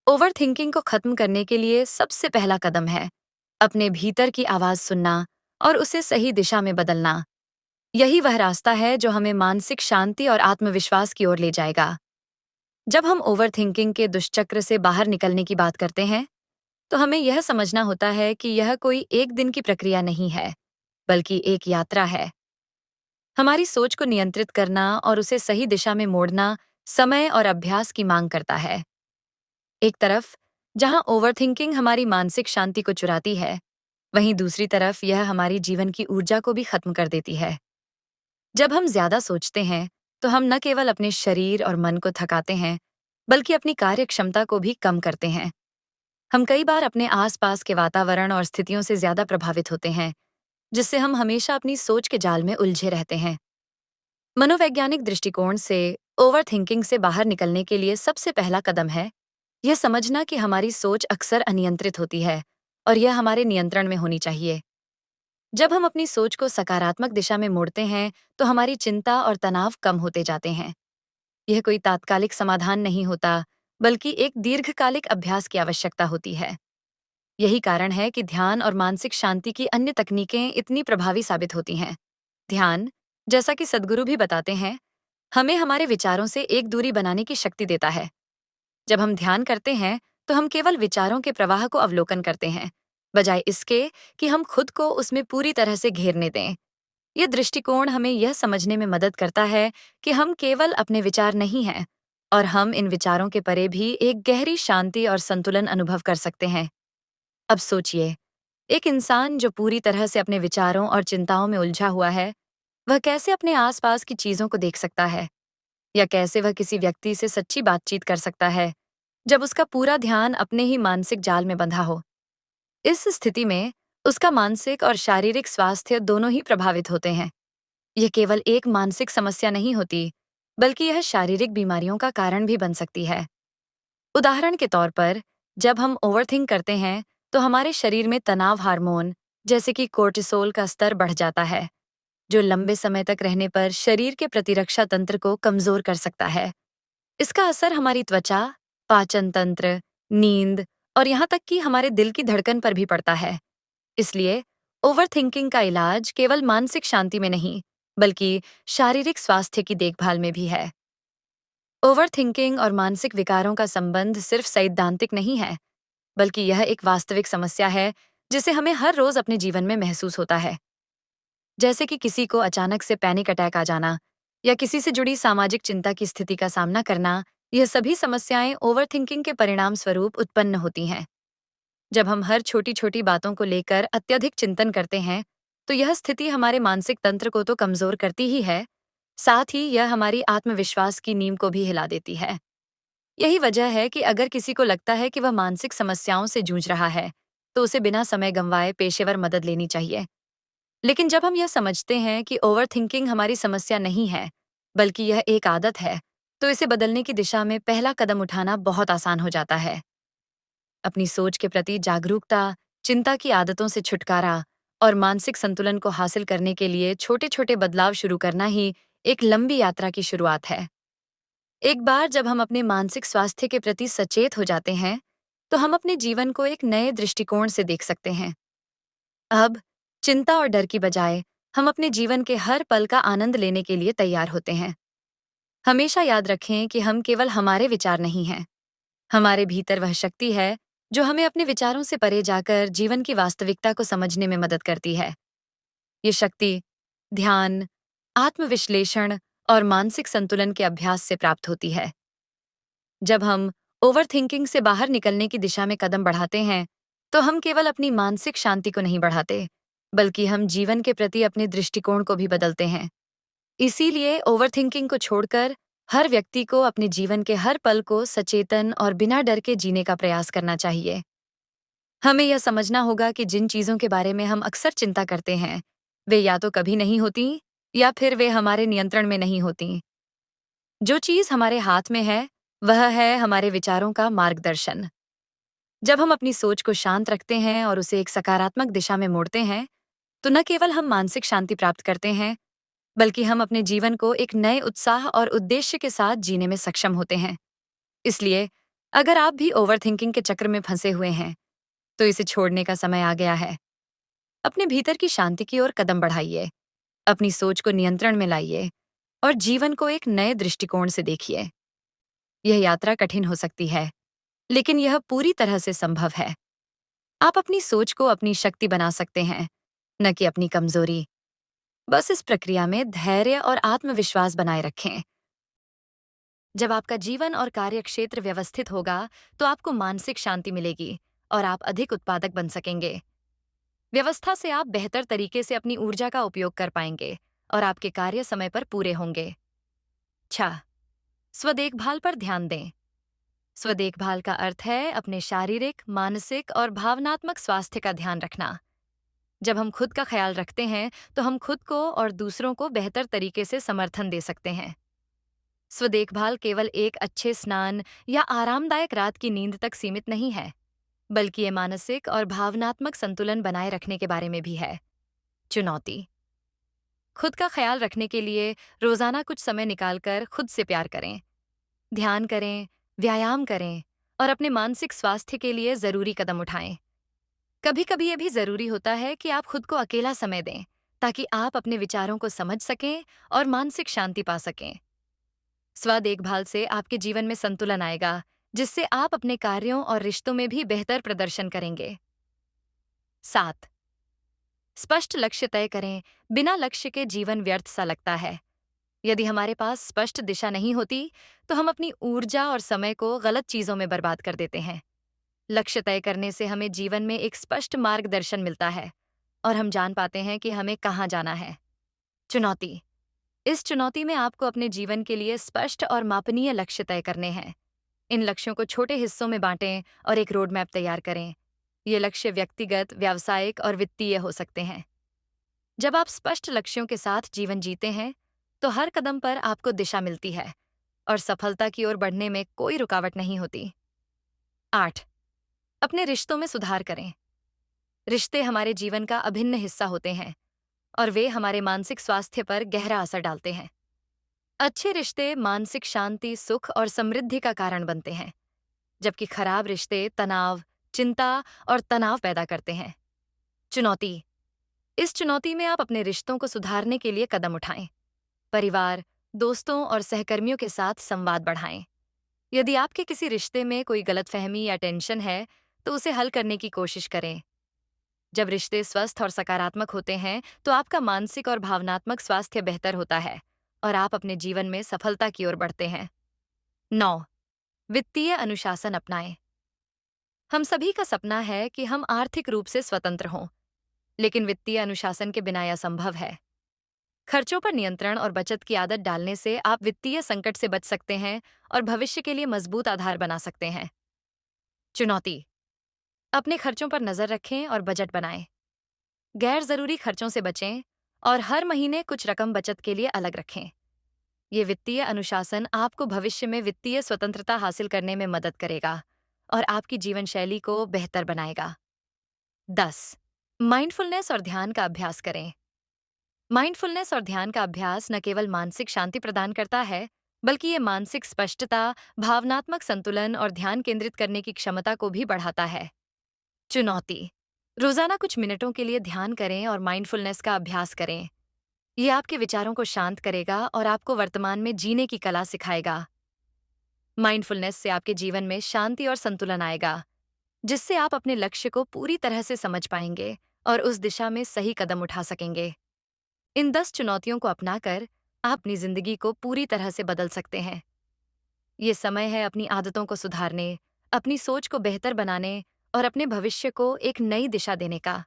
Overthinking को खत्म करने के लिए सबसे पहला कदम है अपने भीतर की आवाज सुनना और उसे सही दिशा में बदलना। यही वह रास्ता है जो हमें मानसिक शांति और आत्मविश्वास की ओर ले जाएगा। जब हम ओवरथिंकिंग के दुष्चक्र से बाहर निकलने की बात करते हैं, तो हमें यह समझना होता है कि यह कोई एक दिन की प्रक्रिया नहीं है, बल्कि एक यात्रा है। हमारी सोच को नियंत्रित करना और उसे सही दिशा में मोड़ना समय और अभ्यास की मांग करता है। एक तरफ जहां ओवरथिंकिंग हमारी मानसिक शांति को चुराती है, वहीं दूसरी तरफ यह हमारी जीवन की ऊर्जा को भी खत्म कर देती है। जब हम ज्यादा सोचते हैं, तो हम न केवल अपने शरीर और मन को थकाते हैं, बल्कि अपनी कार्य क्षमता को भी कम करते हैं। हम कई बार अपने आसपास के वातावरण और स्थितियों से ज्यादा प्रभावित होते हैं, जिससे हम हमेशा अपनी सोच के जाल में उलझे रहते हैं। मनोवैज्ञानिक दृष्टिकोण से ओवरथिंकिंग से बाहर निकलने के लिए सबसे पहला कदम है यह समझना कि हमारी सोच अक्सर अनियंत्रित होती है और यह हमारे नियंत्रण में होनी चाहिए। जब हम अपनी सोच को सकारात्मक दिशा में मोड़ते हैं, तो हमारी चिंता और तनाव कम होते जाते हैं। यह कोई तात्कालिक समाधान नहीं होता, बल्कि एक दीर्घकालिक अभ्यास की आवश्यकता होती है। यही कारण है कि ध्यान और मानसिक शांति की अन्य तकनीकें इतनी प्रभावी साबित होती हैं। ध्यान, जैसा कि सद्गुरु भी बताते हैं, हमें हमारे विचारों से एक दूरी बनाने की शक्ति देता है। जब हम ध्यान करते हैं, तो हम केवल विचारों के प्रवाह को अवलोकन करते हैं, बजाय इसके कि हम खुद को उसमें पूरी तरह से घेरने दें। यह दृष्टिकोण हमें यह समझने में मदद करता है कि हम केवल अपने विचार नहीं हैं, और हम इन विचारों के परे भी एक गहरी शांति और संतुलन अनुभव कर सकते हैं। अब सोचिए, एक इंसान जो पूरी तरह से अपने विचारों और चिंताओं में उलझा हुआ है, वह कैसे अपने आसपास की चीजों को देख सकता है, या कैसे वह किसी व्यक्ति से सच्ची बातचीत कर सकता है जब उसका पूरा ध्यान अपने ही मानसिक जाल में बंधा हो। इस स्थिति में उसका मानसिक और शारीरिक स्वास्थ्य दोनों ही प्रभावित होते हैं। यह केवल एक मानसिक समस्या नहीं होती, बल्कि यह शारीरिक बीमारियों का कारण भी बन सकती है। उदाहरण के तौर पर, जब हम ओवरथिंक करते हैं, तो हमारे शरीर में तनाव हार्मोन जैसे कि कोर्टिसोल का स्तर बढ़ जाता है, जो लंबे समय तक रहने पर शरीर के प्रतिरक्षा तंत्र को कमजोर कर सकता है। इसका असर हमारी त्वचा, पाचन तंत्र, नींद और यहाँ तक कि हमारे दिल की धड़कन पर भी पड़ता है। इसलिए ओवरथिंकिंग का इलाज केवल मानसिक शांति में नहीं, बल्कि शारीरिक स्वास्थ्य की देखभाल में भी है। ओवरथिंकिंग और मानसिक विकारों का संबंध सिर्फ सैद्धांतिक नहीं है, बल्कि यह एक वास्तविक समस्या है जिसे हमें हर रोज अपने जीवन में महसूस होता है। जैसे कि किसी को अचानक से पैनिक अटैक आ जाना, या किसी से जुड़ी सामाजिक चिंता की स्थिति का सामना करना, यह सभी समस्याएं ओवरथिंकिंग के परिणाम स्वरूप उत्पन्न होती हैं। जब हम हर छोटी छोटी बातों को लेकर अत्यधिक चिंतन करते हैं, तो यह स्थिति हमारे मानसिक तंत्र को तो कमजोर करती ही है, साथ ही यह हमारी आत्मविश्वास की नींव को भी हिला देती है। यही वजह है कि अगर किसी को लगता है कि वह मानसिक समस्याओं से जूझ रहा है, तो उसे बिना समय गंवाए पेशेवर मदद लेनी चाहिए। लेकिन जब हम यह समझते हैं कि ओवरथिंकिंग हमारी समस्या नहीं है, बल्कि यह एक आदत है, तो इसे बदलने की दिशा में पहला कदम उठाना बहुत आसान हो जाता है। अपनी सोच के प्रति जागरूकता, चिंता की आदतों से छुटकारा और मानसिक संतुलन को हासिल करने के लिए छोटे छोटे बदलाव शुरू करना ही एक लंबी यात्रा की शुरुआत है। एक बार जब हम अपने मानसिक स्वास्थ्य के प्रति सचेत हो जाते हैं, तो हम अपने जीवन को एक नए दृष्टिकोण से देख सकते हैं। अब चिंता और डर की बजाय हम अपने जीवन के हर पल का आनंद लेने के लिए तैयार होते हैं। हमेशा याद रखें कि हम केवल हमारे विचार नहीं हैं। हमारे भीतर वह शक्ति है जो हमें अपने विचारों से परे जाकर जीवन की वास्तविकता को समझने में मदद करती है। ये शक्ति ध्यान, आत्मविश्लेषण और मानसिक संतुलन के अभ्यास से प्राप्त होती है। जब हम ओवरथिंकिंग से बाहर निकलने की दिशा में कदम बढ़ाते हैं, तो हम केवल अपनी मानसिक शांति को नहीं बढ़ाते, बल्कि हम जीवन के प्रति अपने दृष्टिकोण को भी बदलते हैं। इसीलिए ओवरथिंकिंग को छोड़कर हर व्यक्ति को अपने जीवन के हर पल को सचेतन और बिना डर के जीने का प्रयास करना चाहिए। हमें यह समझना होगा कि जिन चीजों के बारे में हम अक्सर चिंता करते हैं, वे या तो कभी नहीं होती, या फिर वे हमारे नियंत्रण में नहीं होती। जो चीज हमारे हाथ में है, वह है हमारे विचारों का मार्गदर्शन। जब हम अपनी सोच को शांत रखते हैं और उसे एक सकारात्मक दिशा में मोड़ते हैं, तो न केवल हम मानसिक शांति प्राप्त करते हैं, बल्कि हम अपने जीवन को एक नए उत्साह और उद्देश्य के साथ जीने में सक्षम होते हैं। इसलिए अगर आप भी ओवरथिंकिंग के चक्र में फंसे हुए हैं, तो इसे छोड़ने का समय आ गया है। अपने भीतर की शांति की ओर कदम बढ़ाइए, अपनी सोच को नियंत्रण में लाइए और जीवन को एक नए दृष्टिकोण से देखिए। यह यात्रा कठिन हो सकती है, लेकिन यह पूरी तरह से संभव है। आप अपनी सोच को अपनी शक्ति बना सकते हैं, न कि अपनी कमजोरी। बस इस प्रक्रिया में धैर्य और आत्मविश्वास बनाए रखें। जब आपका जीवन और कार्य क्षेत्र व्यवस्थित होगा, तो आपको मानसिक शांति मिलेगी और आप अधिक उत्पादक बन सकेंगे। व्यवस्था से आप बेहतर तरीके से अपनी ऊर्जा का उपयोग कर पाएंगे और आपके कार्य समय पर पूरे होंगे। 6. स्वदेखभाल पर ध्यान दें। स्वदेखभाल का अर्थ है अपने शारीरिक, मानसिक और भावनात्मक स्वास्थ्य का ध्यान रखना। जब हम खुद का ख्याल रखते हैं, तो हम खुद को और दूसरों को बेहतर तरीके से समर्थन दे सकते हैं। स्वदेखभाल केवल एक अच्छे स्नान या आरामदायक रात की नींद तक सीमित नहीं है, बल्कि ये मानसिक और भावनात्मक संतुलन बनाए रखने के बारे में भी है। चुनौती: खुद का ख्याल रखने के लिए रोजाना कुछ समय निकालकर खुद से प्यार करें। ध्यान करें, व्यायाम करें और अपने मानसिक स्वास्थ्य के लिए जरूरी कदम उठाएं। कभी कभी ये भी जरूरी होता है कि आप खुद को अकेला समय दें, ताकि आप अपने विचारों को समझ सकें और मानसिक शांति पा सकें। स्व देखभाल से आपके जीवन में संतुलन आएगा, जिससे आप अपने कार्यों और रिश्तों में भी बेहतर प्रदर्शन करेंगे। 7. स्पष्ट लक्ष्य तय करें। बिना लक्ष्य के जीवन व्यर्थ सा लगता है। यदि हमारे पास स्पष्ट दिशा नहीं होती, तो हम अपनी ऊर्जा और समय को गलत चीजों में बर्बाद कर देते हैं। लक्ष्य तय करने से हमें जीवन में एक स्पष्ट मार्गदर्शन मिलता है और हम जान पाते हैं कि हमें कहाँ जाना है। चुनौती: इस चुनौती में आपको अपने जीवन के लिए स्पष्ट और मापनीय लक्ष्य तय करने हैं। इन लक्ष्यों को छोटे हिस्सों में बांटें और एक रोड मैप तैयार करें। ये लक्ष्य व्यक्तिगत, व्यावसायिक और वित्तीय हो सकते हैं। जब आप स्पष्ट लक्ष्यों के साथ जीवन जीते हैं, तो हर कदम पर आपको दिशा मिलती है और सफलता की ओर बढ़ने में कोई रुकावट नहीं होती। 8. अपने रिश्तों में सुधार करें। रिश्ते हमारे जीवन का अभिन्न हिस्सा होते हैं और वे हमारे मानसिक स्वास्थ्य पर गहरा असर डालते हैं। अच्छे रिश्ते मानसिक शांति, सुख और समृद्धि का कारण बनते हैं, जबकि खराब रिश्ते तनाव, चिंता और तनाव पैदा करते हैं। चुनौती: इस चुनौती में आप अपने रिश्तों को सुधारने के लिए कदम उठाएं। परिवार, दोस्तों और सहकर्मियों के साथ संवाद बढ़ाएं। यदि आपके किसी रिश्ते में कोई गलतफहमी या टेंशन है, तो उसे हल करने की कोशिश करें। जब रिश्ते स्वस्थ और सकारात्मक होते हैं, तो आपका मानसिक और भावनात्मक स्वास्थ्य बेहतर होता है और आप अपने जीवन में सफलता की ओर बढ़ते हैं। 9. वित्तीय अनुशासन अपनाएं। हम सभी का सपना है कि हम आर्थिक रूप से स्वतंत्र हों, लेकिन वित्तीय अनुशासन के बिना यह संभव है। खर्चों पर नियंत्रण और बचत की आदत डालने से आप वित्तीय संकट से बच सकते हैं और भविष्य के लिए मजबूत आधार बना सकते हैं। चुनौती: अपने खर्चों पर नजर रखें और बजट बनाएं। गैर जरूरी खर्चों से बचें और हर महीने कुछ रकम बचत के लिए अलग रखें। ये वित्तीय अनुशासन आपको भविष्य में वित्तीय स्वतंत्रता हासिल करने में मदद करेगा और आपकी जीवन शैली को बेहतर बनाएगा। 10. माइंडफुलनेस और ध्यान का अभ्यास करें। माइंडफुलनेस और ध्यान का अभ्यास न केवल मानसिक शांति प्रदान करता है, बल्कि ये मानसिक स्पष्टता, भावनात्मक संतुलन और ध्यान केंद्रित करने की क्षमता को भी बढ़ाता है। चुनौती: रोजाना कुछ मिनटों के लिए ध्यान करें और माइंडफुलनेस का अभ्यास करें। ये आपके विचारों को शांत करेगा और आपको वर्तमान में जीने की कला सिखाएगा। माइंडफुलनेस से आपके जीवन में शांति और संतुलन आएगा, जिससे आप अपने लक्ष्य को पूरी तरह से समझ पाएंगे और उस दिशा में सही कदम उठा सकेंगे। इन 10 चुनौतियों को अपनाकर आप अपनी जिंदगी को पूरी तरह से बदल सकते हैं। ये समय है अपनी आदतों को सुधारने, अपनी सोच को बेहतर बनाने और अपने भविष्य को एक नई दिशा देने का।